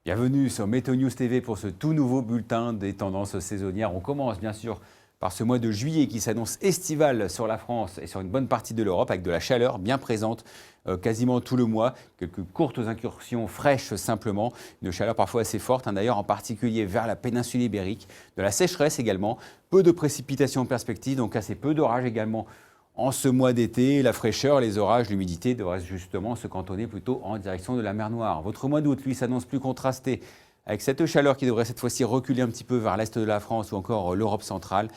Bienvenue sur Météo News TV pour ce tout nouveau bulletin des tendances saisonnières. On commence bien sûr par ce mois de juillet qui s'annonce estival sur la France et sur une bonne partie de l'Europe avec de la chaleur bien présente quasiment tout le mois. Quelques courtes incursions fraîches simplement, une chaleur parfois assez forte d'ailleurs en particulier vers la péninsule ibérique. De la sécheresse également, peu de précipitations en perspective donc assez peu d'orages également. En ce mois d'été, la fraîcheur, les orages, l'humidité devraient justement se cantonner plutôt en direction de la mer Noire. Votre mois d'août, lui, s'annonce plus contrasté, avec cette chaleur qui devrait cette fois-ci reculer un petit peu vers l'est de la France ou encore l'Europe centrale.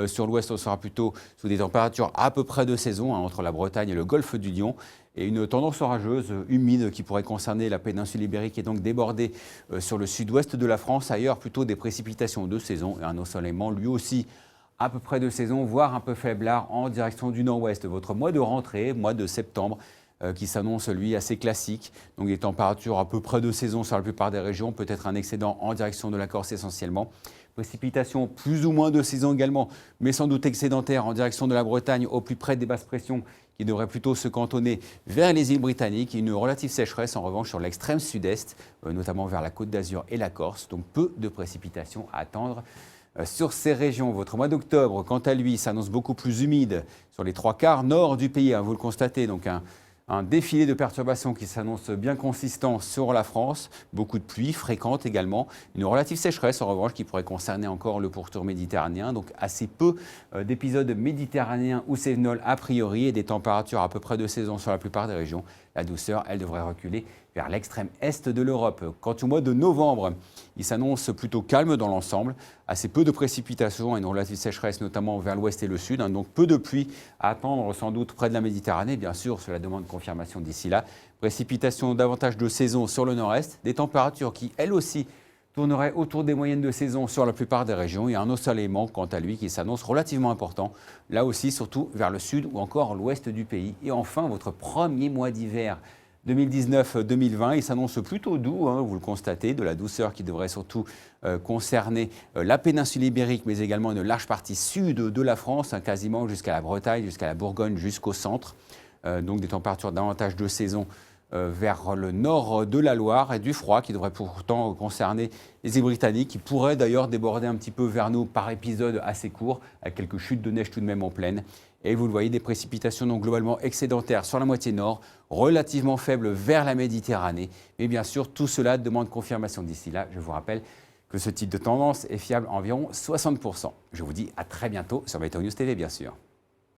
Sur l'ouest, on sera plutôt sous des températures à peu près de saison, entre la Bretagne et le golfe du Lion. Et une tendance orageuse, humide, qui pourrait concerner la péninsule ibérique et donc déborder sur le sud-ouest de la France. Ailleurs, plutôt des précipitations de saison et un ensoleillement, lui aussi, à peu près de saison, voire un peu faiblard en direction du nord-ouest. Votre mois de rentrée, mois de septembre, qui s'annonce lui assez classique. Donc des températures à peu près de saison sur la plupart des régions, peut-être un excédent en direction de la Corse essentiellement. Précipitations plus ou moins de saison également, mais sans doute excédentaires en direction de la Bretagne au plus près des basses pressions qui devraient plutôt se cantonner vers les îles britanniques. Une relative sécheresse en revanche sur l'extrême sud-est, notamment vers la Côte d'Azur et la Corse. Donc peu de précipitations à attendre sur ces régions. Votre mois d'octobre, quant à lui, s'annonce beaucoup plus humide sur les trois quarts nord du pays, vous le constatez. Donc un défilé de perturbations qui s'annonce bien consistant sur la France. Beaucoup de pluie fréquente également. Une relative sécheresse en revanche qui pourrait concerner encore le pourtour méditerranéen. Donc assez peu d'épisodes méditerranéens ou cévenols a priori et des températures à peu près de saison sur la plupart des régions. La douceur, elle devrait reculer vers l'extrême est de l'Europe. Quant au mois de novembre, il s'annonce plutôt calme dans l'ensemble. Assez peu de précipitations et une relative sécheresse notamment vers l'ouest et le sud. Donc peu de pluie à attendre sans doute près de la Méditerranée. Bien sûr, cela demande confirmation d'ici là. Précipitations davantage de saison sur le nord-est. Des températures qui, elles aussi, tourneraient autour des moyennes de saison sur la plupart des régions. Et un ensoleillement, quant à lui, qui s'annonce relativement important. Là aussi, surtout vers le sud ou encore l'ouest du pays. Et enfin, votre premier mois d'hiver 2019-2020, il s'annonce plutôt doux, vous le constatez, de la douceur qui devrait surtout concerner la péninsule ibérique, mais également une large partie sud de la France, quasiment jusqu'à la Bretagne, jusqu'à la Bourgogne, jusqu'au centre. Donc des températures davantage de saison vers le nord de la Loire et du froid qui devrait pourtant concerner les îles britanniques, qui pourraient d'ailleurs déborder un petit peu vers nous par épisode assez court, avec quelques chutes de neige tout de même en plaine. Et vous le voyez, des précipitations donc globalement excédentaires sur la moitié nord, relativement faibles vers la Méditerranée. Mais bien sûr, tout cela demande confirmation d'ici là. Je vous rappelle que ce type de tendance est fiable à environ 60%. Je vous dis à très bientôt sur Météo News TV, bien sûr.